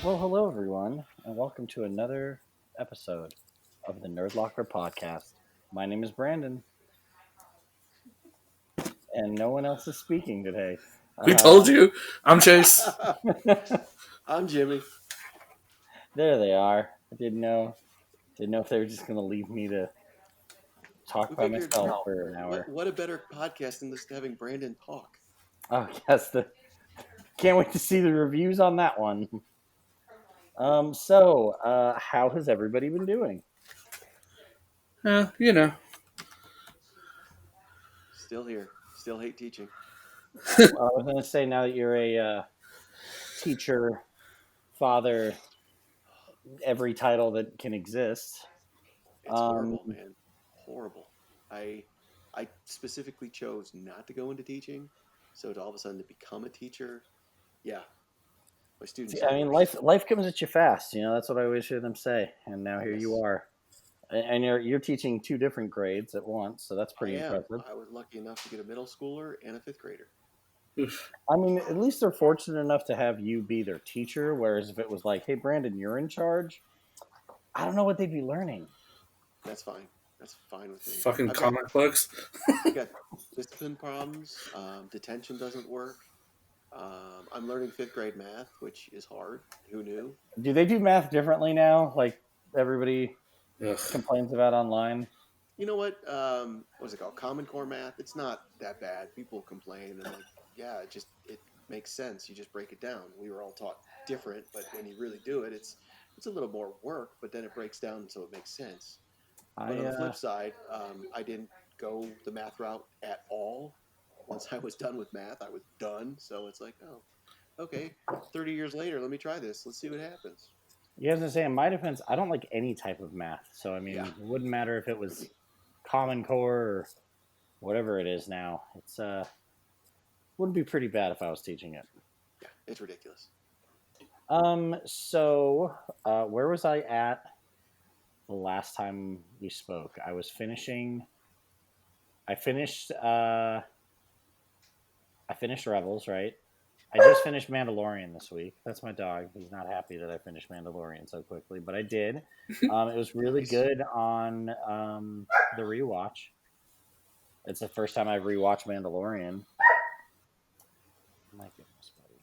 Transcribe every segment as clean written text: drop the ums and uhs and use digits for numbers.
Well, hello everyone, and welcome to another episode of the Nerd Locker podcast. My name is Brandon, and no one else is speaking today. We told you. I'm Chase. I'm Jimmy. There they are. I didn't know if they were just going to leave me to talk We by figured, myself for an hour. what a better podcast than just having Brandon talk. Oh, yes, can't wait to see the reviews on that one. How has everybody been doing? You know. Still here. Still hate teaching. Well, I was going to say, now that you're a teacher, father, every title that can exist. It's horrible, man. Horrible. I specifically chose not to go into teaching, so to all of a sudden to become a teacher, yeah. My students. I mean, life comes at you fast. That's what I always hear them say. And now here you are, and you're teaching two different grades at once, so that's pretty impressive. I was lucky enough to get a middle schooler and a fifth grader. I mean, at least they're fortunate enough to have you be their teacher. Whereas if it was like, hey, Brandon, you're in charge, I don't know what they'd be learning. That's fine. That's fine with me. Fucking comic books. I got discipline problems. Detention doesn't work. I'm learning fifth grade math, which is hard. Who knew? Do they do math differently now? Like everybody Ugh. complains about online. You know what? What's it called? Common Core math. It's not that bad. People complain and yeah, it makes sense. You just break it down. We were all taught different, but when you really do it, it's a little more work. But then it breaks down so it makes sense. But on the flip side, I didn't go the math route at all. Once I was done with math, I was done. So it's like, oh, okay, 30 years later, let me try this. Let's see what happens. You have to say, in my defense, I don't like any type of math. So, I mean, Yeah. It wouldn't matter if it was Common Core or whatever it is now. It's wouldn't be pretty bad if I was teaching it. Yeah, it's ridiculous. Where was I at the last time we spoke? I finished Rebels, right? I just finished Mandalorian this week. That's my dog. He's not happy that I finished Mandalorian so quickly, but I did. It was really good on the rewatch. It's the first time I've rewatched Mandalorian. My goodness, buddy.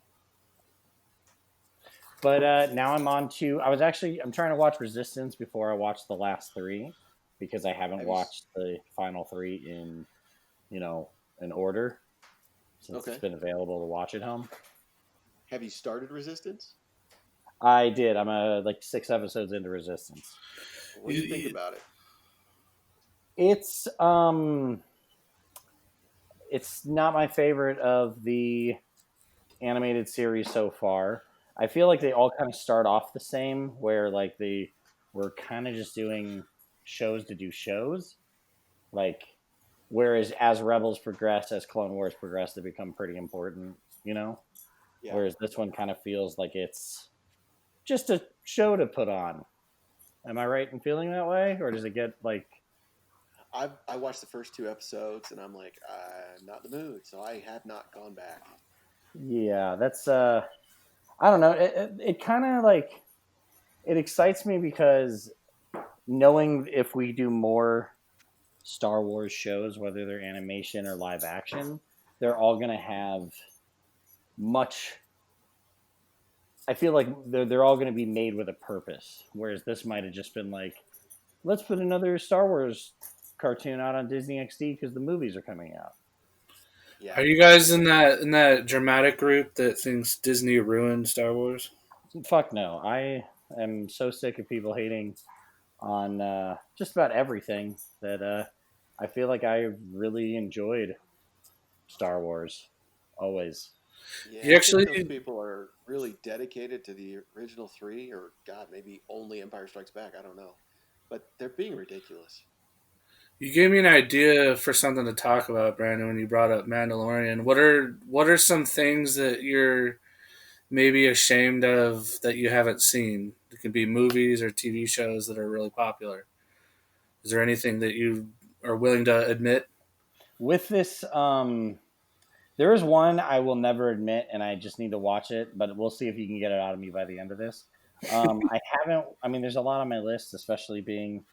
But now I'm on to. I'm trying to watch Resistance before I watch the last three, because I haven't watched the final three in order since it's been available to watch at home. Have you started Resistance? I did. I'm 6 episodes into Resistance. What do you think about it? It's not my favorite of the animated series so far. I feel like they all kind of start off the same, where they were kind of just doing shows to do shows. Whereas as Rebels progress, as Clone Wars progress, they become pretty important, Yeah. Whereas this one kind of feels like it's just a show to put on. Am I right in feeling that way? Or does it get I watched the first 2 episodes and I'm like, I'm not in the mood, so I have not gone back. Yeah, that's I don't know. It kind of it excites me because knowing if we do more Star Wars shows, whether they're animation or live action, they're all going to have much. I feel like they're all going to be made with a purpose, whereas this might have just been let's put another Star Wars cartoon out on Disney XD because the movies are coming out. Yeah. Are you guys in that dramatic group that thinks Disney ruined Star Wars? Fuck no. I am so sick of people hating on just about everything that I feel like I really enjoyed Star Wars always. Yeah, I think those people are really dedicated to the original 3, or God, maybe only Empire Strikes Back. I don't know, but they're being ridiculous. You gave me an idea for something to talk about, Brandon, when you brought up Mandalorian. What are some things that you're maybe ashamed of that you haven't seen? It could be movies or TV shows that are really popular. Is there anything that you are willing to admit? With this There is one I will never admit, and I just need to watch it, but we'll see if you can get it out of me by the end of this. I haven't. I mean, there's a lot on my list, especially being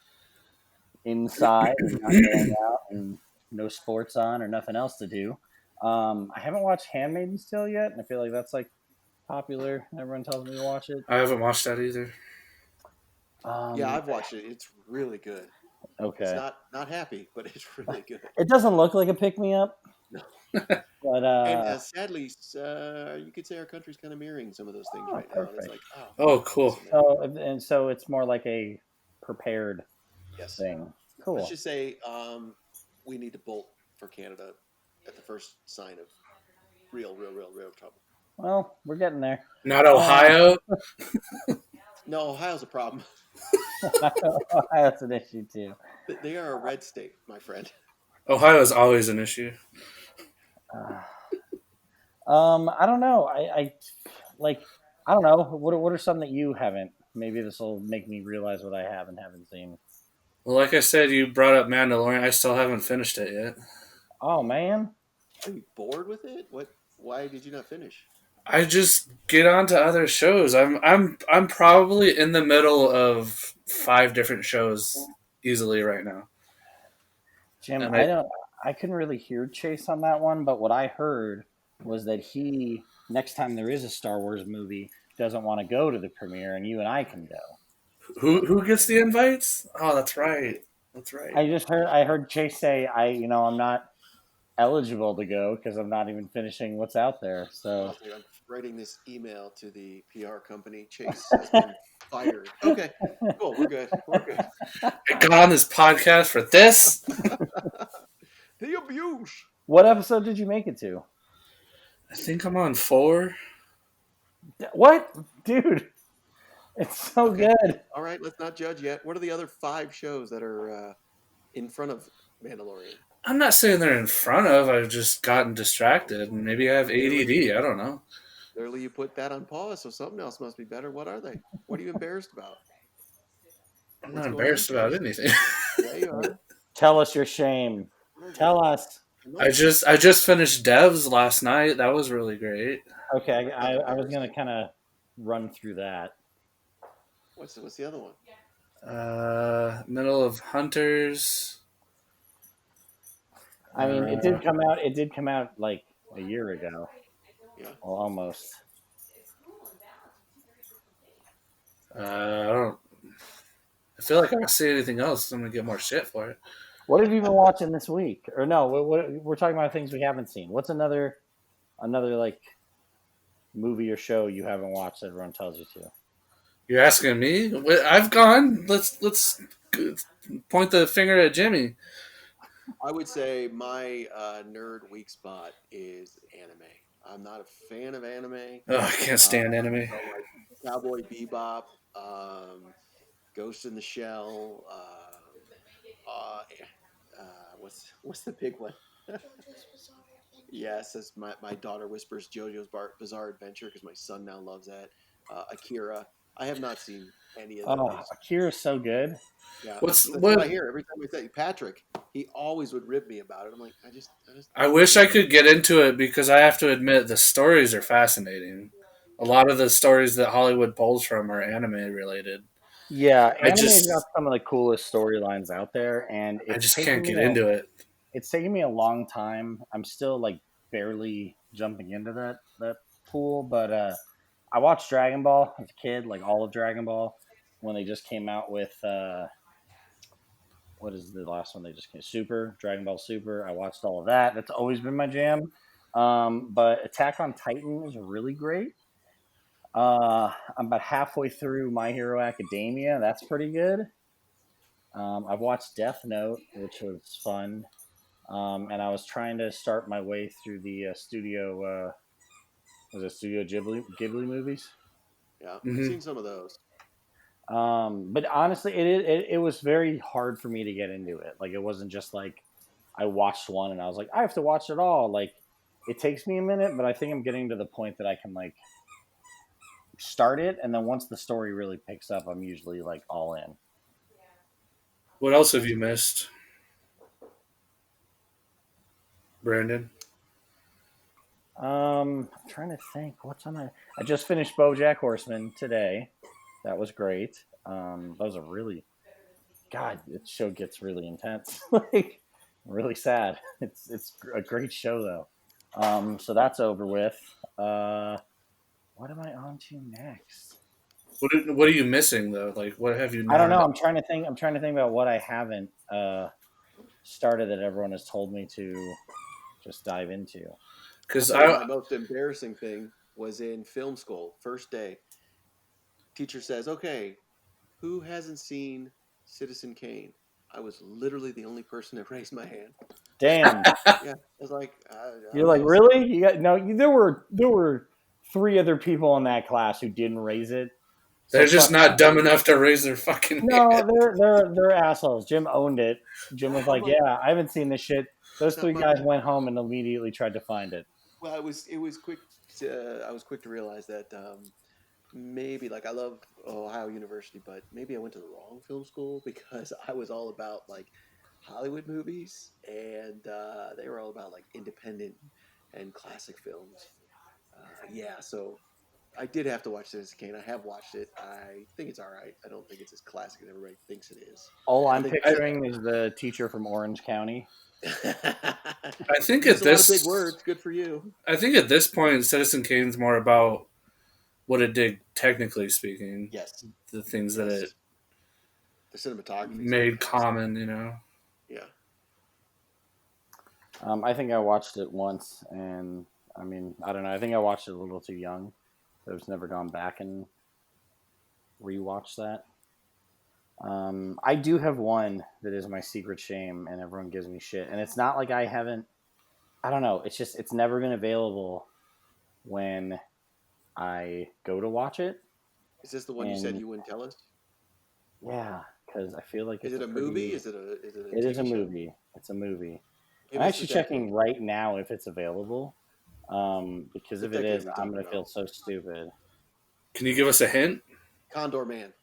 inside and not going out and no sports on or nothing else to do. I haven't watched Handmaid's Tale yet, and I feel like that's like popular. Everyone tells me to watch it. I haven't watched that either. Yeah, Um, I've watched it. It's really good. It's okay, not happy, but it's really good. it doesn't look like a pick me up, No. but And sadly, you could say our country's kind of mirroring some of those things oh, right now. And it's perfect. like, oh, Oh, that's cool. a man. So it's more like a prepared Yes. thing. Let's Cool. just say we need to bolt for Canada at the first sign of real trouble. Well, we're getting there. Not Um, Ohio. No, Ohio's a problem. that's an issue too. They are a red state, my friend. Ohio is always an issue. Uh, I don't know. I like. I don't know. What are some that you haven't? Maybe this will make me realize what I have and haven't seen. Well, like I said, you brought up Mandalorian. I still haven't finished it yet. Oh man. Are you bored with it? What? Why did you not finish? I just get on to other shows. I'm probably in the middle of 5 different shows easily right now. Jim, And I I couldn't really hear Chase on that one, but what I heard was that he next time there is a Star Wars movie doesn't want to go to the premiere, and you and I can go. who gets the invites? Oh, that's right. That's right. I heard Chase say I'm not eligible to go because I'm not even finishing what's out there. So I'm writing this email to the PR company. Chase has been fired. Okay, cool. We're good. We're good. I got on this podcast for this. The abuse. what episode did you make it to? I think I'm on 4. What, dude? It's so Okay. good. All right. Let's not judge yet. What are the other 5 shows that are in front of Mandalorian? I'm not saying they're in front of. I've just gotten distracted. Maybe I have ADD. I don't know. Clearly, you put that on pause, so something else must be better. What are they? What are you embarrassed about? I'm What's not going on, embarrassed about Chase? anything. Yeah, you are. Tell us your shame. Tell us. I just finished Devs last night. That was really great. Okay, I was gonna kind of run through that. What's the other one? Middle of Hunters. I mean, it Uh, did come out. It did come out like a year ago, Yeah. well, almost. I don't. I feel like if I say anything else, I'm gonna get more shit for it. What have you been watching this week? Or no, we're talking about things we haven't seen. What's another like movie or show you haven't watched that everyone tells you to? You're asking me? I've gone. Let's point the finger at Jimmy. I would say my nerd weak spot is anime. I'm not a fan of anime. Oh, I can't stand anime. So like Cowboy Bebop, Ghost in the Shell. Uh, what's the big one? Yes, as my daughter whispers, JoJo's Bizarre Adventure because my son now loves that. Akira. I have not seen any of Oh, those. Akira's so good. Yeah, What's that's what I what? hear every time I say Patrick. He always would rib me about it. I'm like, I just. I wish I could get into it because I have to admit the stories are fascinating. A lot of the stories that Hollywood pulls from are anime related. Yeah, I anime's got just some of the coolest storylines out there, and I just can't get into it. it's taken me a long time. I'm still like barely jumping into that pool, but I watched Dragon Ball as a kid, like all of Dragon Ball, when they just came out with what is the last one they just came? Super Dragon Ball Super. I watched all of that. That's always been my jam. But Attack on Titan is really great. I'm about halfway through My Hero Academia. That's pretty good. I've watched Death Note, which was fun. And I was trying to start my way through the was it Studio Ghibli movies? Yeah, I've Hmm. seen some of those. But honestly, it was very hard for me to get into it. Like it wasn't just like I watched one and I was like, I have to watch it all. Like it takes me a minute, but I think I'm getting to the point that I can like start it, and then once the story really picks up, I'm usually like all in. What else have you missed, Brandon? I'm trying to think. What's on my? I just finished BoJack Horseman today. That was great. That was a really God. The show gets really intense. Like really sad. It's a great show though. So that's over with. What am I on to next? What are you missing though? Like, what have you I don't know. not? I'm trying to think. I'm trying to think about what I haven't started that everyone has told me to just dive into. I'll Because tell you, my most embarrassing thing was in film school. First day, teacher says, "Okay, who hasn't seen Citizen Kane?" I was literally the only person that raised my hand. Damn. Yeah, I was like, I You're don't like, know. really? You got no. There were 3 other people in that class who didn't raise it. So they're just fuck not them. dumb enough to raise their fucking hand. No, they're assholes. Jim owned it. Jim was I'm like, like, yeah, I haven't seen this shit. Those not 3 my guys went home and immediately tried to find it. Well, it was quick. I was quick to realize that maybe like I love Ohio University, but maybe I went to the wrong film school because I was all about like Hollywood movies, and they were all about like independent and classic films. Yeah, so I did have to watch Citizen Kane. I have watched it. I think it's all right. I don't think it's as classic as everybody thinks it is. All I I'm think I, picturing is the teacher from Orange County. I think use at a lot of big this, words. Good for you. I think at this point, Citizen Kane's more about what it did technically speaking, Yes, the things that it yes. The cinematography is made fantastic. common. You know, Yeah. I think I watched it once, and I mean, I don't know. I think I watched it a little too young. I've never gone back and rewatched that. I do have one that is my secret shame, and everyone gives me shit. And it's not like I haven't. I don't know. It's just it's never been available when I go to watch it. Is this the one you said And you wouldn't tell us? yeah, because I feel like Is it's it a a movie? pretty. Is it a It is a TV show? movie. It's a movie. Give I'm us the actually checking decade. right now if it's available. Because The if it decade is, we I'm talking gonna feel about. so stupid. can you give us a hint? Condor Man.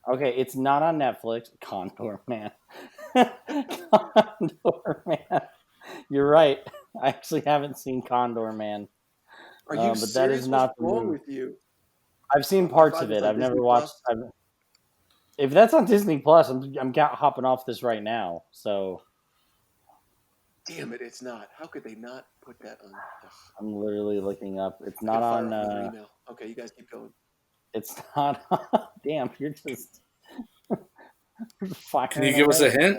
Okay, it's not on Netflix. Condor Man. Condor Man. You're right. I actually haven't seen Condor Man, Are you but that is serious? What's not the wrong movie. with you? I've seen You parts find of this it. on I've never Disney watched. Plus? If that's on Disney Plus, I'm hopping off this right now. So Damn it, it's not. How could they not put that on? Ugh, I'm literally looking up. It's I not gotta fire on. off another email. Okay, you guys keep going. It's not. Damn, you're just Can you firing give us away. a hint?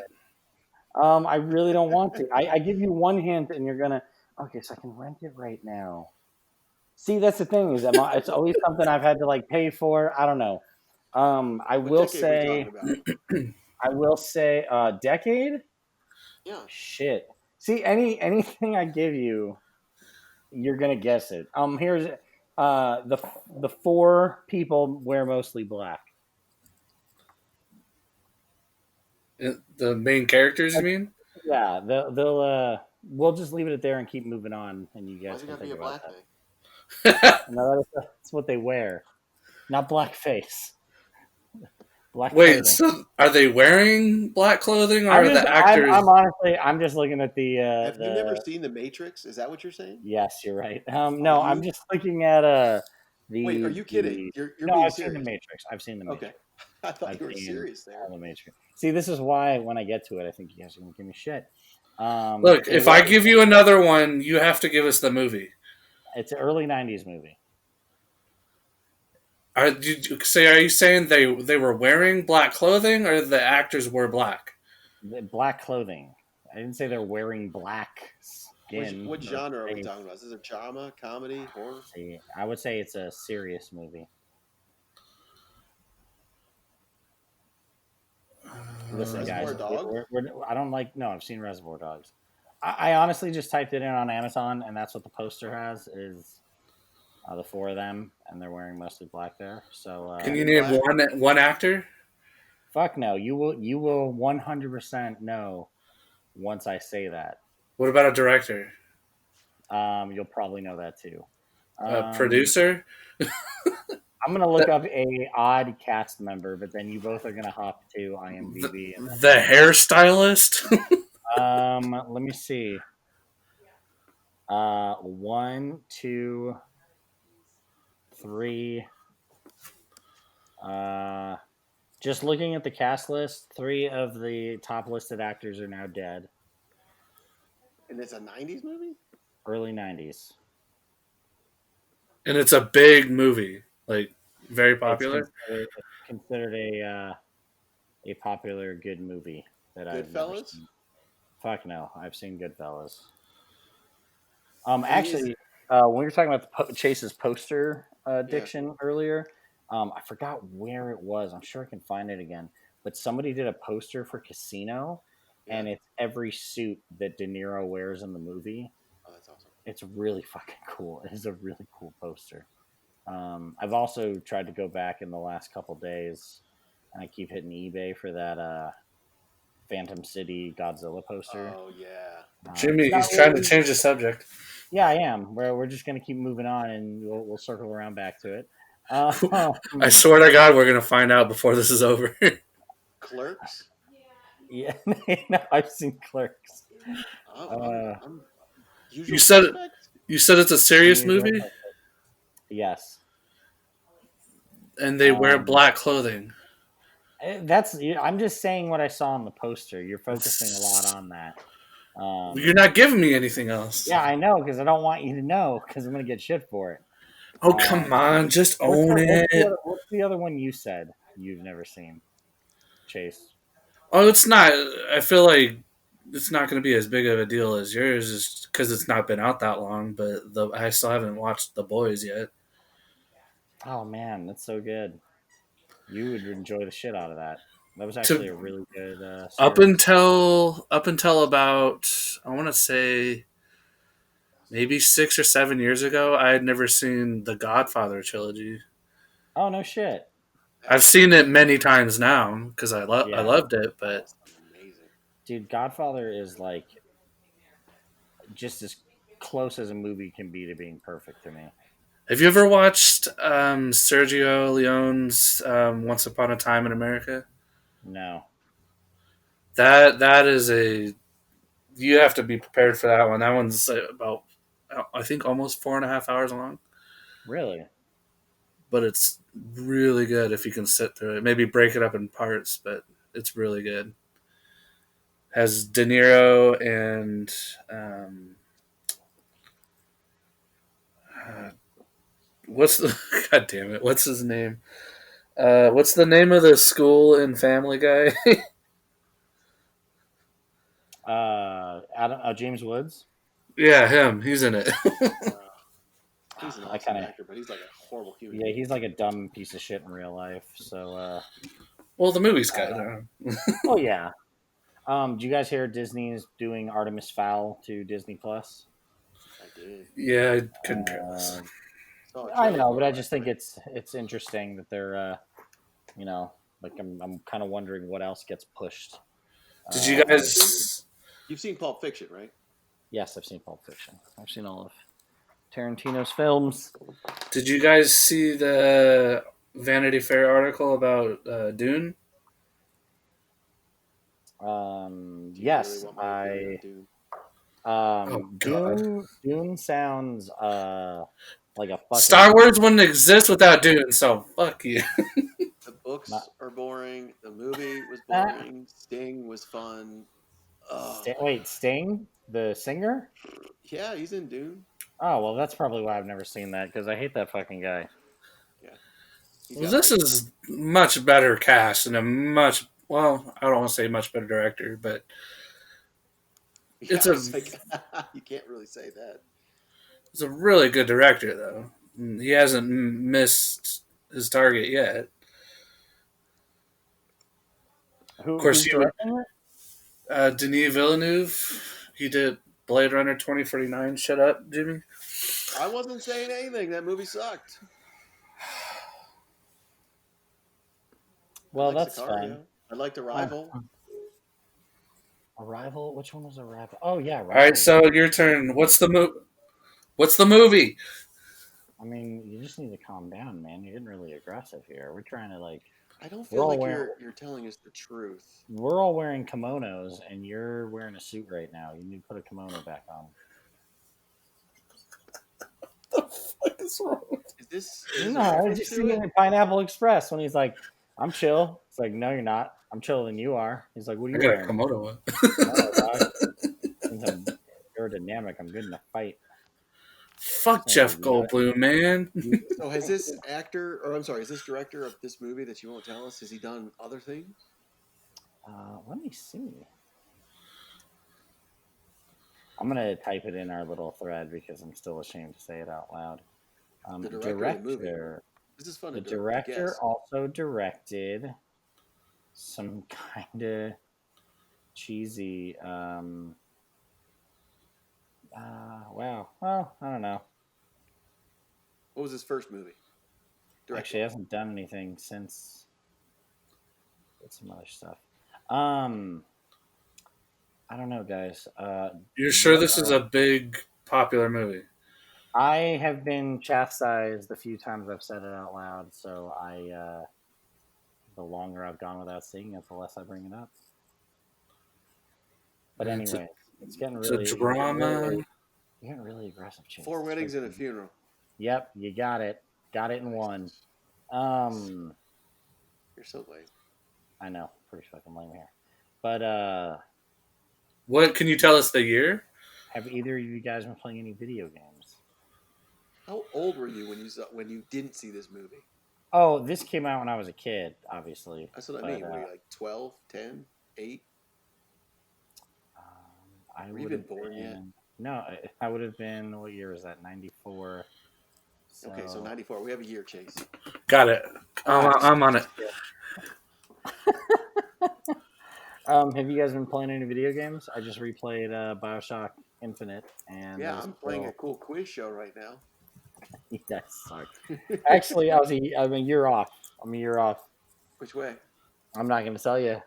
I really don't want to. I give you one hint, and you're gonna. Okay, so I can rent it right now. See, that's the thing is, it's always something I've had to like pay for. I don't know. I What will decade are we say, talking about? decade. Yeah. Shit. See, anything I give you, you're gonna guess it. Here's the 4 people wear mostly black. The main characters, you mean? Yeah, they'll we'll just leave it at there and keep moving on, and you Why's guys it can gotta be think a about black that. thing? No, that's what they wear, not blackface. Black Wait, clothing. so are they wearing black clothing, or I'm are just, the I'm actors? honestly, I'm just looking at Have you never the. seen The Matrix? Is that what you're saying? Yes, you're right. Are No, I'm you? just looking at Wait, are the you kidding? the. You're No, being I've seen the serious. Matrix. I've seen the Okay. Matrix. I thought I've you were seen serious there. all the Matrix. See, this is why when I get to it, I think you guys are gonna give me shit. Look, It if I was. give you another one, you have to give us the movie. It's an early '90s movie. Are you saying they were wearing black clothing, or the actors were black? Black clothing. I didn't say they're wearing black skin What or genre are we face. talking about? Is this a drama, comedy, horror? See, I would say it's a serious movie. Listen, guys, Reservoir Dogs? I don't like. No, I've seen Reservoir Dogs. I honestly just typed it in on Amazon, and that's what the poster has is the 4 of them, and they're wearing mostly black there. So Can Men you in name Black? one actor? fuck no, you will 100% know once I say that. What about a director? You'll probably know that too. A Um, producer? I'm gonna look up a odd cast member, but then you both are gonna hop to IMDb and The hairstylist? let me see. One, two, three. Just looking at the cast list, three of the top listed actors are now dead. And it's a '90s movie. Early '90s. And it's a big movie, like very It's popular. considered a popular good movie that I've never Goodfellas. seen. Fuck no, I've seen Goodfellas. And he's Actually, when we were talking about Chase's poster yeah. addiction earlier, I forgot where it was. I'm sure I can find it again. But somebody did a poster for Casino, Yeah. and it's every suit that De Niro wears in the movie. Oh, that's awesome. It's really fucking cool. It is a really cool poster. I've also tried to go back in the last couple days, and I keep hitting eBay for that Phantom City Godzilla poster. Oh yeah. Jimmy, It's not he's trying to really. change the subject. Yeah, I am. We're just gonna keep moving on, and we'll circle around back to it. Um, I swear to God, we're gonna find out before this is over. Clerks. yeah, no, I've seen Clerks. I'm you Usual said Suspects. you said it's a serious movie, Yes. and they wear black clothing. That's. I'm just saying what I saw on the poster. You're focusing a lot on that. You're not giving me anything else. Yeah, I know because I don't want you to know because I'm gonna get shit for it. Oh, come on, just What's own it. what's the other one you said you've never seen? Chase. Oh, it's not. I feel like it's not going to be as big of a deal as yours, just because it's not been out that long. But I still haven't watched The Boys yet. Oh man, that's so good. You would enjoy the shit out of that. That was actually To a really good up series. until about, I want to say, maybe 6 or 7 years ago, I had never seen the Godfather trilogy. Oh no shit. I've That's seen it many times now because I Yeah, loved it. But that's amazing. dude, Godfather is like just as close as a movie can be to being perfect to me. have you ever watched Sergio Leone's Once Upon a Time in America? No, That is a, you have to be prepared for that one. That one's about, I think, almost 4.5 hours long, really. but it's really good if you can sit through it. Maybe break it up in parts, but it's really good. Has De Niro and uh, what's the God damn it? What's his name? What's the name of the school in Family Guy? Adam, James Woods. Yeah, him. He's in it. Uh, he's an I awesome kind of actor, but he's like a horrible human yeah, being. he's like a dumb piece of shit in real life. So, Well, the movie's I don't good. know. Oh yeah. Do you guys hear Disney is doing Artemis Fowl to Disney Plus? I did. Yeah, I couldn't care less. Uh, Saw a I trailer know, for but I it just last think night. it's interesting that they're you know like I'm kind of wondering what else gets pushed. Did you Pulp Out of Fiction. guys? You've seen Pulp Fiction, right? yes, I've seen Pulp Fiction. I've seen all of Tarantino's films. Did you guys see the Vanity Fair article about Dune? Do you really Yes, want my opinion on I Dune? Oh God! Dune sounds like a Star fucking Wars wouldn't exist without Dune, so fuck you. The not, books are boring. The movie was ah, boring. Sting was fun. Oh, Wait, Sting, the singer? yeah, he's in Dune. Oh well, that's probably why I've never seen that because I hate that fucking guy. Yeah, he's Well, got this face. is much better cast and a much, well, I don't want to say much better director, but Yeah, it's I a was like, you can't really say that. it's a really good director though. He hasn't missed his target yet. Of course, Who's you would directing it? Denis Villeneuve. He did Blade Runner 2049. Shut up, Jimmy. I wasn't saying anything. That movie sucked. I Well, like that's fun. Sicario. I liked Uh, Arrival. Arrival. Which one was Arrival? Oh yeah, All right, Arrival was so good. your turn. What's the movie? I mean, you just need to calm down, man. You're getting really aggressive here. We're trying to like I don't we're feel all like wearing you're telling us the truth. we're all wearing kimonos, and you're wearing a suit right now. You need to put a kimono back on. What's wrong? Is this No, a I reference just to seen it it? in Pineapple Express when he's like, "I'm chill." It's like, "No, you're not. I'm chiller than you are." He's like, "What are I you got a wearing?" Komodo one. No, dog. Since I'm aerodynamic, I'm good in a fight. Fuck Saying Jeff you know Goldblum, man. So has this actor, or I'm sorry, is this director of this movie that you won't tell us? Has he done other things? Let me see. I'm gonna type it in our little thread because I'm still ashamed to say it out loud. The director of the movie. Director. This is fun The to director guess. also directed some kind of cheesy. Wow. Well, I don't know. What was his first movie? Directed. Actually, he hasn't done anything since. Did some other stuff. Um, I don't know, guys. You're sure What this is a big, popular movie? I have been chastised the few times I've said it out loud, so the longer I've gone without seeing it, the less I bring it up. But It's a, anyway, it's getting it's a really, drama. you're getting really aggressive, Chase. Four It's weddings and a freaking- funeral. Yep, you got it. Got it in one. You're so lame. I know, pretty fucking lame here. But What can you tell us the year? have either of you guys been playing any video games? How old were you when you didn't see this movie? Oh, this came out when I was a kid, obviously. That's what I But, mean. Were you like 12, 10, 8? I Were you would even have born been, yet? No, I would have been. What year was that? 94. So, Okay, so 94. We have a year, Chase. Got it. I'm on it. Have you guys been playing any video games? I just replayed Bioshock Infinite, and Yeah, I'm playing a cool quiz show right now. You guys suck. Actually, I'm a year off. I'm a year off. Which way? I'm not going to tell you.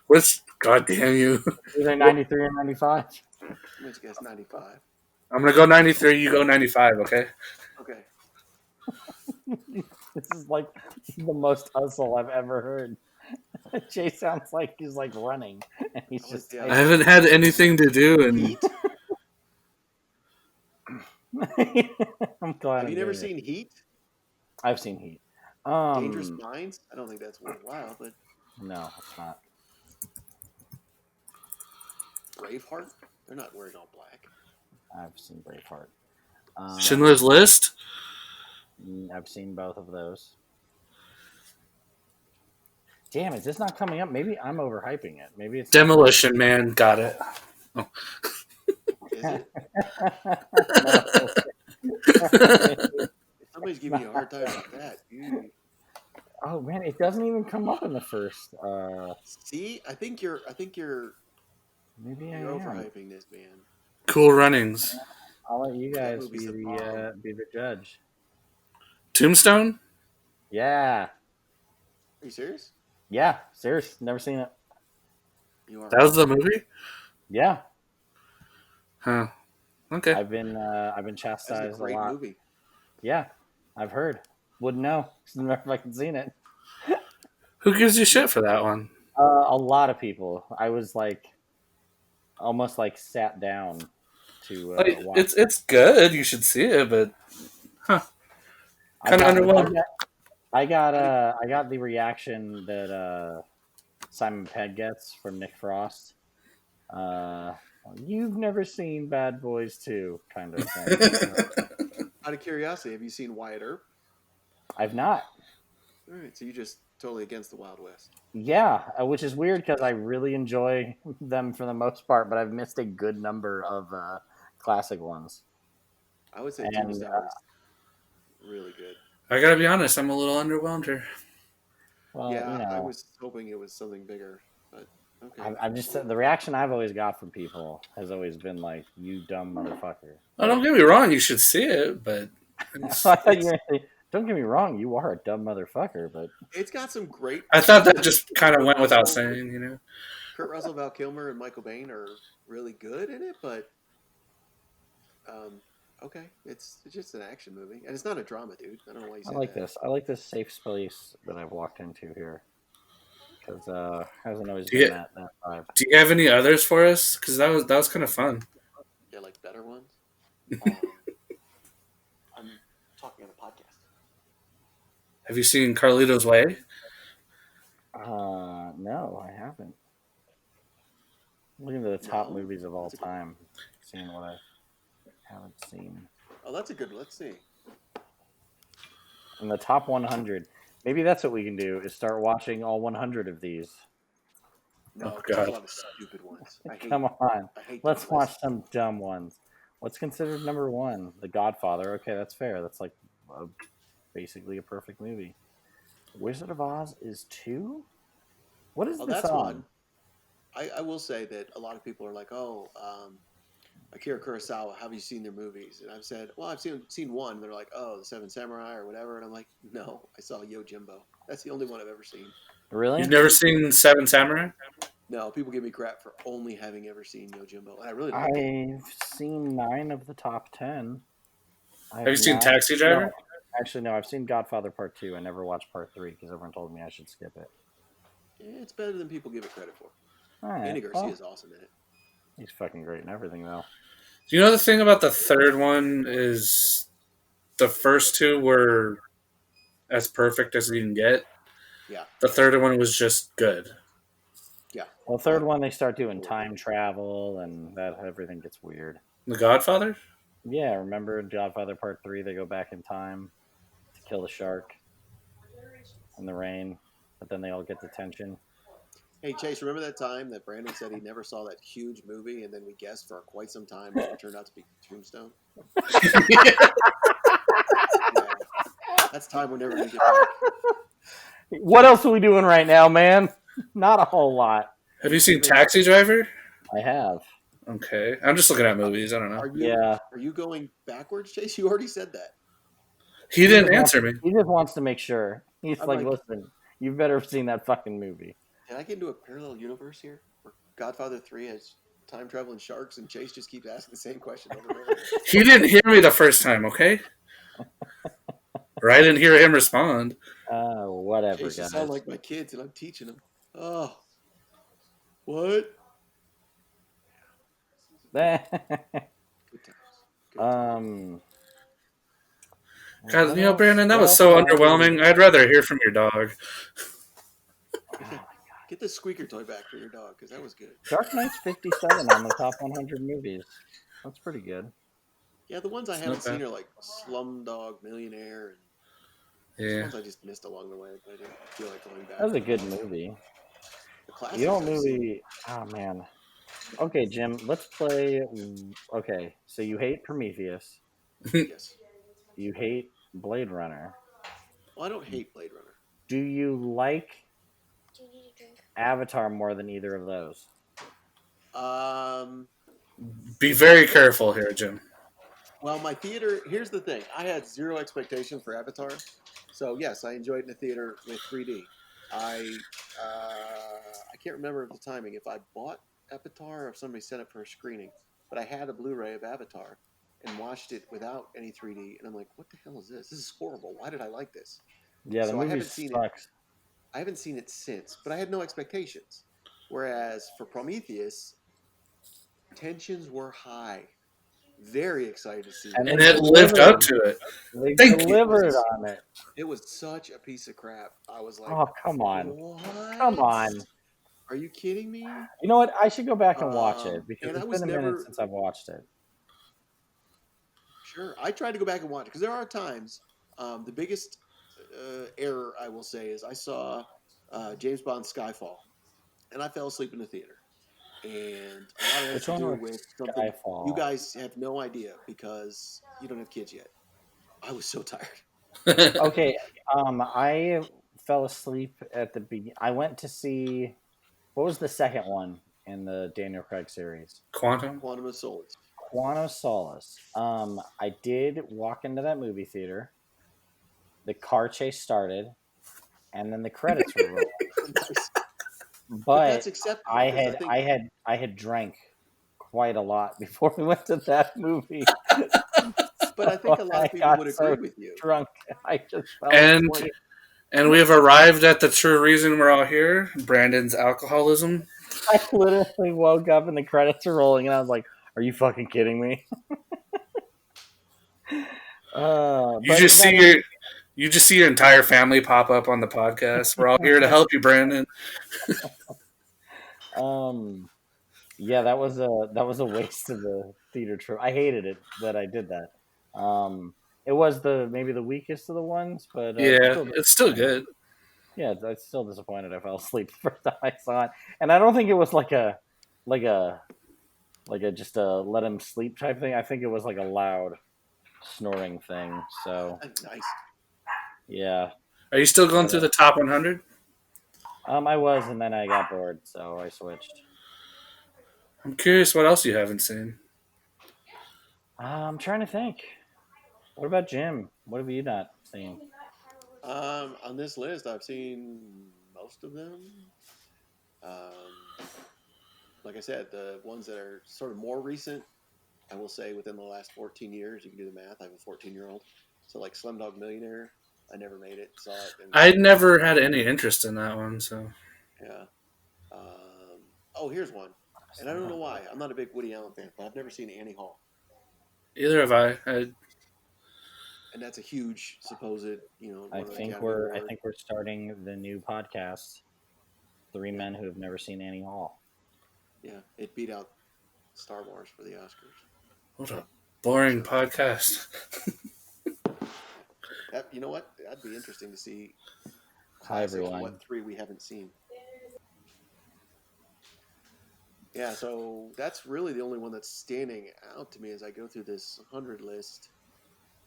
What's God damn you? Either 93 or 95. I'm going to guess 95. I'm gonna go 93. You go 95. Okay. Okay. This is like the most hustle I've ever heard. Jay sounds like he's like running, and he's I just. like I haven't had anything to do, and Heat? I'm glad. Have you never seen Heat? I've seen Heat. Dangerous Minds? I don't think that's worthwhile, but No, it's not. Braveheart? They're not wearing all black. I've seen Braveheart. Schindler's List. I've seen both of those. Damn, is this not coming up? Maybe I'm overhyping it. Maybe it's Demolition Man. Got it. Is it? If somebody's giving you a hard time about that, Oh man, it doesn't even come up in the first. see, I think you're Maybe I you're am. overhyping this, man. Cool Runnings. I'll let you That guys movie's be a bomb. the judge. Tombstone. Yeah, Are you serious? yeah. Serious, never seen it. You are. That was the movie. Yeah, Huh. Okay. I've been That's a chastised a great lot. movie. Yeah, I've heard. Wouldn't know. Never fucking seen it. Who gives you shit for that one? A lot of people. I was like, almost like sat down to Like, watch. it's good. You should see it, but I kind of got, underwhelming. I got the reaction that Simon Pegg gets from Nick Frost. You've never seen Bad Boys 2, kind of thing. Out of curiosity, have you seen Wyatt Earp? I've not. All right, so you're just totally against the Wild West. Yeah, which is weird because I really enjoy them for the most part, but I've missed a good number of classic ones. I would say And, Tombstone is really good. I gotta be honest. I'm a little underwhelmed here. Well, Yeah, you know, I was hoping it was something bigger, but okay. I'm just the reaction I've always got from people has always been like, "You dumb motherfucker." Oh, don't get me wrong. You should see it, but I thought you were gonna say, don't get me wrong, you are a dumb motherfucker, but It's got some great. I thought that just kind of went without saying, you know. Kurt Russell, Val Kilmer, and Michael Biehn are really good in it, but okay, it's just an action movie, and it's not a drama, dude. I don't know why you I say like that. this. I like this safe space that I've walked into here because hasn't always Yeah. been that vibe. Do you have any others for us? Because that was kind of fun. Yeah, like better ones. I'm talking on a podcast. Have you seen Carlito's Way? No, I haven't. Looking at the top No? movies of all That's a good one. time, seeing what I haven't seen. Oh, that's a good one. Let's see. In the top 100, maybe that's what we can do: is start watching all 100 of these. No, Oh, there's God. a lot of stupid ones. Come on, I hate let's those watch lists. some dumb ones. What's considered number one? The Godfather. Okay, that's fair. That's like basically a perfect movie. Wizard of Oz is 2. What is Oh, this that's on? one. I will say that a lot of people are like, oh, Akira Kurosawa, have you seen their movies? And I've said, well, I've seen one. And they're like, oh, The Seven Samurai or whatever. And I'm like, no, I saw Yojimbo. That's the only one I've ever seen. Really? You've never seen Seven Samurai? No, people give me crap for only having ever seen Yojimbo. And I really like it. I've seen 9 of the top 10. I Have you seen not. Taxi No, Driver? actually, no. I've seen Godfather Part 2. I never watched Part 3 because everyone told me I should skip it. It's better than people give it credit for. All right. Andy Garcia is awesome in it. He's fucking great and everything, though. Do you know the thing about the third one is the first two were as perfect as you can get. Yeah. The third one was just good. Yeah. Well, third one, they start doing time travel, and that everything gets weird. The Godfather? Yeah, remember in Godfather Part 3, they go back in time to kill the shark in the rain, but then they all get detention. Hey, Chase, remember that time that Brandon said he never saw that huge movie and then we guessed for quite some time and it turned out to be Tombstone? Yeah. That's time we're never going to get back. What else are we doing right now, man? Not a whole lot. Have you seen Taxi Driver? I have. Okay. I'm just looking at movies. I don't know. Are you going backwards, Chase? You already said that. He didn't answer me. He just wants to make sure. He's I'm like, like- listen, you better have seen that fucking movie. Can I get into a parallel universe here where Godfather 3 has time traveling sharks and Chase just keeps asking the same question over and over again? He didn't hear me the first time, okay? Or I didn't hear him respond. Whatever, Chase, you guys. sound like my kids and I'm teaching them. Oh. What? Good times. Good times. God, Brandon, that was so underwhelming. I'd rather hear from your dog. Get the squeaker toy back for your dog because that was good. Dark Knight's 57 on the top 100 movies. That's pretty good. Yeah, the ones I haven't seen are like Slumdog Millionaire and Yeah. ones I just missed along the way, but I didn't feel like going back. That was a good movie. The classics You know, I've seen. movie. Oh man. Okay, Jim. Let's play. Okay, so you hate Prometheus. Yes. You hate Blade Runner. Well, I don't hate Blade Runner. Do you like Avatar more than either of those? Be very careful here, Jim. Well, my theater. Here's the thing. I had zero expectations for Avatar, so yes, I enjoyed it in the theater with 3D. I can't remember the timing if I bought Avatar or if somebody set up for a screening, but I had a Blu-ray of Avatar and watched it without any 3D, and I'm like, what the hell is this? This is horrible. Why did I like this? Yeah, the So I movie haven't seen it. sucks. I haven't seen it since, but I had no expectations. Whereas for Prometheus, tensions were high. Very excited to see it. And it lived up to it. They Thank you. delivered on it. It was such a piece of crap. I was like, Oh, come on. What? Come on. Are you kidding me? You know what? I should go back and watch it because and it's I was been a minute never- since I've watched it. Sure. I tried to go back and watch it because there are times. The biggest error I will say is I saw James Bond's Skyfall, and I fell asleep in the theater. And a lot of it has to do with something Skyfall? you guys have no idea because you don't have kids yet. I was so tired. Okay, I fell asleep at the beginning. I went to see, what was the second one in the Daniel Craig series? Quantum of Solace. Quantum of Solace. I did walk into that movie theater. The car chase started, and then the credits were rolling. Nice. But that's acceptable. I because had drank quite a lot before we went to that movie. But I think a lot of people would agree with you. Drunk, I just fell And asleep. and we have arrived at the true reason we're all here, Brandon's alcoholism. I literally woke up and the credits are rolling, and I was like, "Are you fucking kidding me?" You But just see then, your entire family pop up on the podcast. We're all here to help you, Brandon. um, yeah, that was a waste of the theater trip. I hated it that I did that. It was the maybe the weakest of the ones, but Yeah, still it's still disappointed. good. Yeah, it's still disappointed. I fell asleep the first time I saw it, and I don't think it was like a like a just a let him sleep type thing. I think it was like a loud snoring thing. So Nice. yeah, Are you still going but through the top 100? I was, and then I got bored, so I switched. I'm curious what else you haven't seen. I'm trying to think. What about Jim? What have you not seen? On this list, I've seen most of them. Um, like I said, the ones that are sort of more recent, I will say within the last 14 years, you can do the math. I have a 14-year-old. So, like Slumdog Millionaire, I never made it. Saw it in I middle never school. had any interest in that one, so Yeah. Oh, here's one. And I don't know why. I'm not a big Woody Allen fan, but I've never seen Annie Hall. either have I. And that's a huge supposed, I one of the think Academy we're I Award. think we're starting the new podcast. Three Yeah. men who have never seen Annie Hall. Yeah. It beat out Star Wars for the Oscars. What a boring So, podcast. you know what? That'd be interesting to see Hi classics. everyone. What three we haven't seen? Yeah, so that's really the only one that's standing out to me as I go through this 100 list.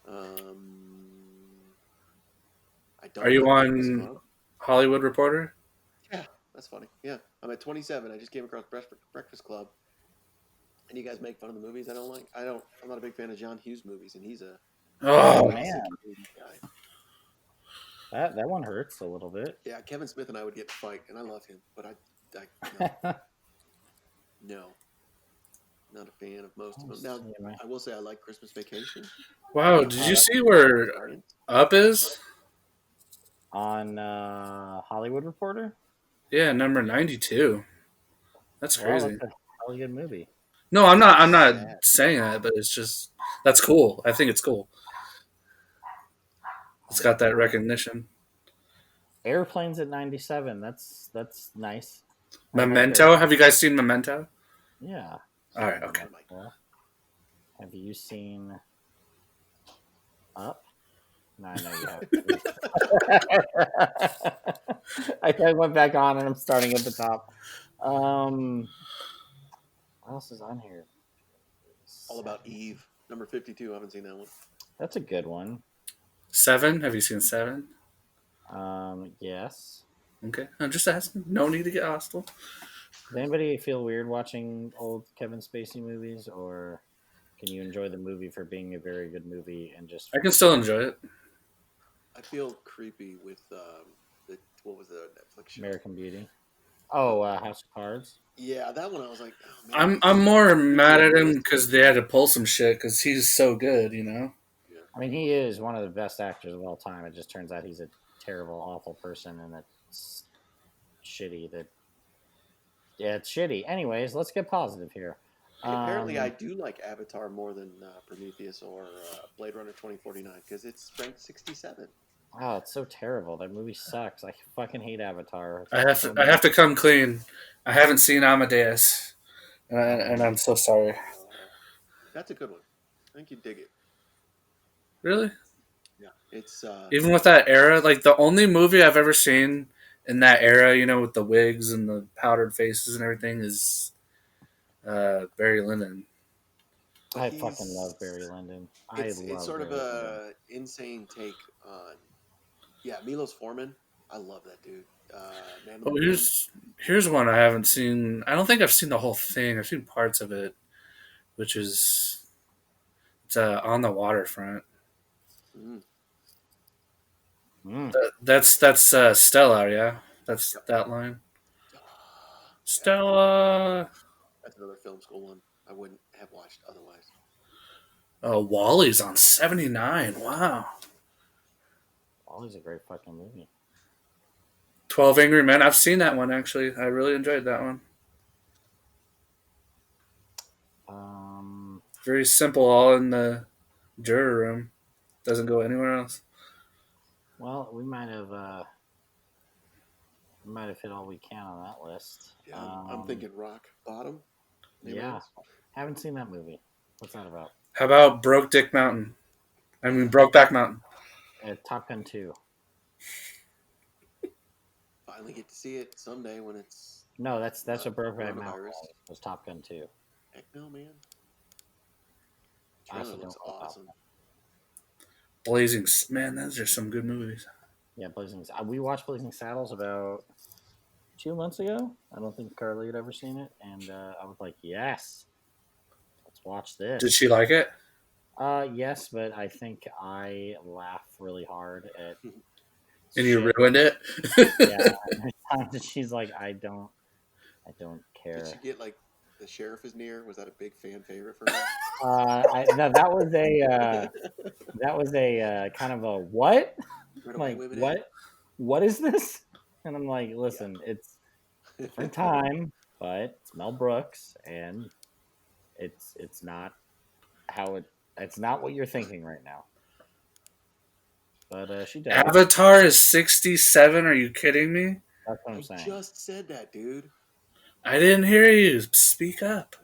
Um, I Are don't you like Breakfast on Club. Hollywood Reporter? Yeah, that's funny. Yeah, I'm at 27. I just came across Breakfast Club, and you guys make fun of the movies I don't like. I don't. I'm not a big fan of John Hughes movies, and he's a Oh Oh, classic man, 80s guy. that one hurts a little bit. Yeah, Kevin Smith and I would get to fight, and I love him, but I no, no, not a fan of most of them. Now, I will say I like Christmas Vacation. wow! Did you That's see where Brilliant. Up is? on Hollywood Reporter. Yeah, number 92. That's Well, crazy. that's a really good movie. No, I'm not. I'm It's not sad. saying that, but it's just that's cool. I think it's cool. It's got that recognition. Airplanes at 97. That's nice. I like Memento. Have you guys seen Memento? Yeah. All right. Okay. I'm like, Well, have you seen Up? No, I know you have. I went back on and I'm starting at the top. What else is on here? All About Eve, number 52. I haven't seen that one. That's a good one. Seven. Have you seen Seven? Yes. Okay. I'm just asking. No need to get hostile. Does anybody feel weird watching old Kevin Spacey movies, or can you enjoy the movie for being a very good movie and just I can forget still the enjoy it. I feel creepy with what was the Netflix show? American Beauty? Oh, House of Cards. Yeah, that one I was like, oh man, I'm more creepy mad as at it him is. because they had to pull some shit because he's so good. You know. Yeah, I mean, he is one of the best actors of all time. It just turns out he's a terrible, awful person, and it's shitty. Yeah, it's shitty. Anyways, let's get positive here. apparently I Um, do like Avatar more than Prometheus or Blade Runner 2049 because it's ranked 67. oh, it's so terrible. That movie sucks. I fucking hate Avatar I have so to. I have much. to come clean. I haven't seen Amadeus, and Um, I'm so sorry. That's a good one. I think you dig it. Really? Yeah, it's Even with that era, like the only movie I've ever seen in that era, you know, with the wigs and the powdered faces and everything, is Barry Lyndon. I fucking love Barry he's Lyndon. I it's love sort of Barry Lyndon. a insane take on Milos Forman. I love that dude. Man on the Oh, Moon. here's one I haven't seen. I don't think I've seen the whole thing. I've seen parts of it, which is it's on the waterfront. Mm, Mm. That's Stella, yeah. That's yep. that line. Yeah, Stella. that's another film school one I wouldn't have watched otherwise. Wally's on 79. Wow. Wally's a great fucking movie. 12 Angry Men. I've seen that one actually. I really enjoyed that one. Um, Very simple, all in the juror room. Doesn't go anywhere else. Well, we might have hit all we can on that list. Yeah, I'm thinking rock bottom. Anybody Yeah, else? haven't seen that movie. What's that about? How about Broke Dick Mountain? I mean, Brokeback Mountain. Top Gun 2. Finally get to see it someday when it's No, that's not what Brokeback Mountain coronavirus. was Top Gun 2. Heck no, man. I also Trailer looks don't know about awesome. Blazing. Man, those are some good movies. Yeah, we watched Blazing Saddles about 2 months ago. I don't think Carly had ever seen it, and I was like, "Yes, let's watch this." Did she like it? Yes, but I think I laugh really hard at. And you shit. ruined it? Yeah, and she's like, I don't care. Did she get like the sheriff is near? Was that a big fan favorite for her? No, that was a kind of a what? Right away Like with it. what? What is this? And I'm like, listen, it's different time, but it's Mel Brooks, and it's not it's not what you're thinking right now. But she does. Avatar is 67. Are you kidding me? That's what I'm I saying. just said that, dude. I didn't hear you. Speak up.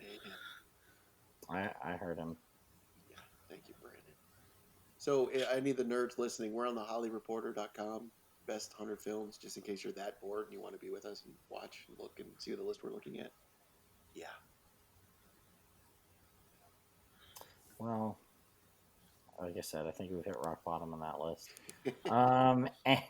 Man. I heard him. Yeah, thank you, Brandon. So, any of the nerds listening, we're on the HollyReporter.com. Best 100 films, just in case you're that bored and you want to be with us and watch and look and see the list we're looking at. Yeah. Well, like I said, I think we've hit rock bottom on that list.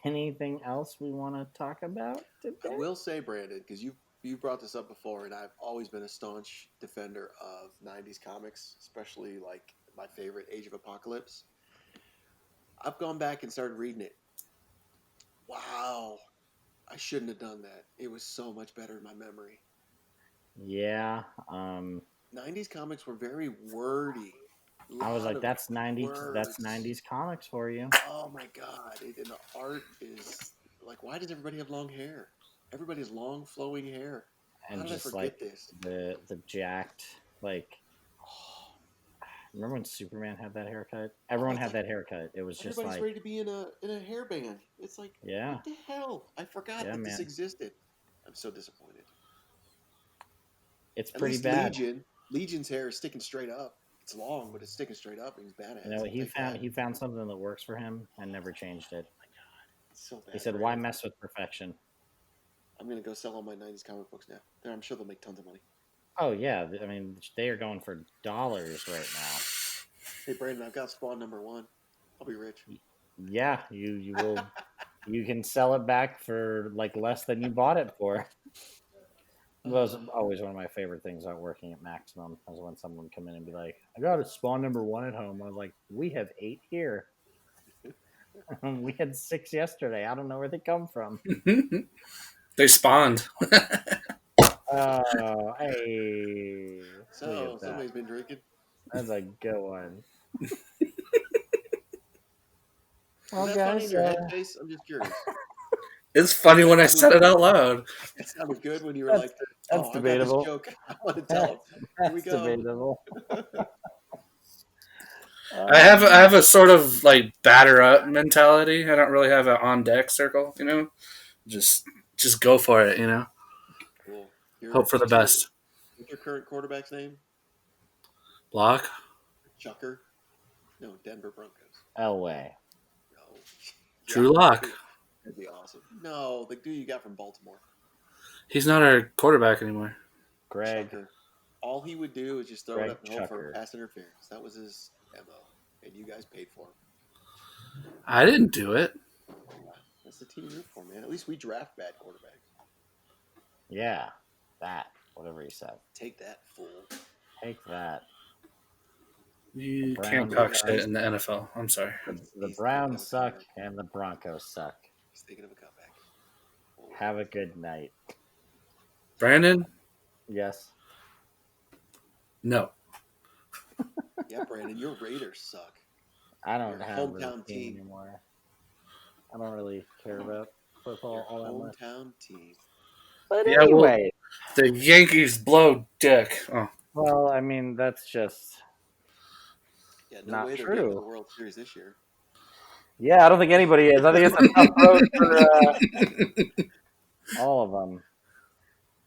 Anything else we want to talk about today? I will say, Brandon, because you brought this up before, and I've always been a staunch defender of 90s comics, especially like my favorite Age of Apocalypse. I've gone back and started reading it. Wow. I shouldn't have done that. It was so much better in my memory. Yeah. 90s comics were very wordy. I was like, that's 90s. Words. That's 90s comics for you. Oh my god! And the art is like, why does everybody have long hair? Everybody has long, flowing hair. And How did I just forget like this? the jacked, like, remember when Superman had that haircut? Everyone had that haircut. It was just Everybody's like, ready to be in a hairband. It's like, yeah, what the hell? I forgot that this existed. I'm so disappointed. It's At pretty least bad. Legion's hair is sticking straight up. It's long, but it's sticking straight up, and he's badass. You know, he found something that works for him and never changed it. Oh my god, it's so bad. He said, "Why mess with perfection?" I'm gonna go sell all my '90s comic books now. I'm sure they'll make tons of money. Oh yeah, I mean they are going for dollars right now. Hey Brandon, I've got Spawn #1. I'll be rich. Yeah, you will. You can sell it back for like less than you bought it for. That was always one of my favorite things about working at Maximum, was when someone would come in and be like, "I got a Spawn #1 at home." I was like, "We have 8 here. We had 6 yesterday. I don't know where they come from." They spawned. Oh, hey. So somebody's been drinking. That's a good one. Well, guys, funny in your head, Chase? I'm just curious. It's funny when I said it out loud. It sounded good when you were like, that's debatable. I got this joke. I want to tell him. Here we go. Debatable. I have a sort of like batter up mentality. I don't really have an on deck circle, you know. Just go for it, you know. Cool. Hope for the best. What's your current quarterback's name? Block. Chucker. No, Denver Broncos. Elway. No. Drew Lock. That'd be awesome. No, the dude you got from Baltimore. He's not our quarterback anymore. Greg. Chucker. All he would do is just throw it up and hope for pass interference. That was his MO. And you guys paid for him. I didn't do it. That's the team you root for, man. At least we draft bad quarterbacks. Yeah. That. Whatever he said. Take that, fool. Take that. You can't talk shit in the NFL. I'm sorry. The Browns suck and the Broncos suck. He's thinking of a comeback. Oh. Have a good night. Brandon? Yes. No. Yeah, Brandon, your Raiders suck. I don't have a hometown team anymore. I don't really care about football all that much. Hometown team. But anyway. Well, the Yankees blow dick. Oh. Well, I mean, that's just no not way true. they're getting the World Series this year. Yeah, I don't think anybody is. I think it's a tough road for all of them.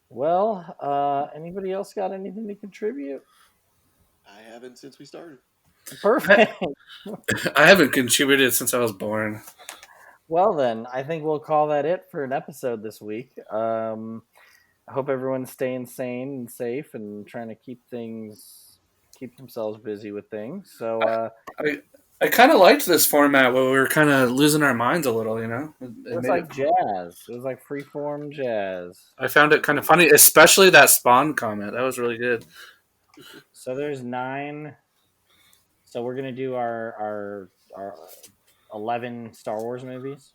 Well, anybody else got anything to contribute? I haven't since we started. Perfect. I haven't contributed since I was born. Well, then, I think we'll call that it for an episode this week. I hope everyone's staying sane and safe and trying to keep themselves busy with things. So, I I kind of liked this format where we were kind of losing our minds a little. You know, it it was made like it. jazz. It was like freeform jazz. I found it kind of funny, especially that Spawn comment. That was really good. So there's 9. So we're gonna do our 11 Star Wars movies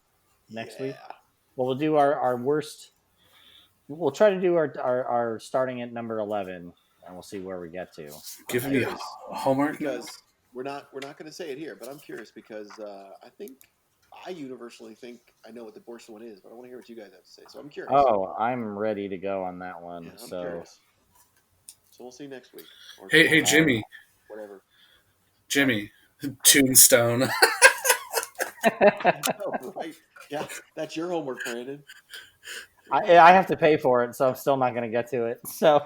next week. Yeah. Well, we'll do our worst. We'll try to do our starting at number 11, and we'll see where we get to. Give I'm me curious homework. because we're not going to say it here, but I'm curious because I universally think I know what the worst one is, but I want to hear what you guys have to say. So I'm curious. Oh, I'm ready to go on that one. Yeah, I'm So curious. So we'll see next week. Or Hey, tomorrow, Jimmy, whatever. Jimmy, Tombstone. Oh, right. Yeah, that's your homework, Brandon. I have to pay for it, so I'm still not going to get to it. So,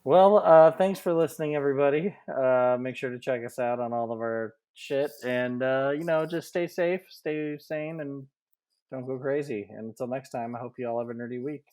well, thanks for listening, everybody. Make sure to check us out on all of our shit, and just stay safe, stay sane, and don't go crazy. And until next time, I hope you all have a nerdy week.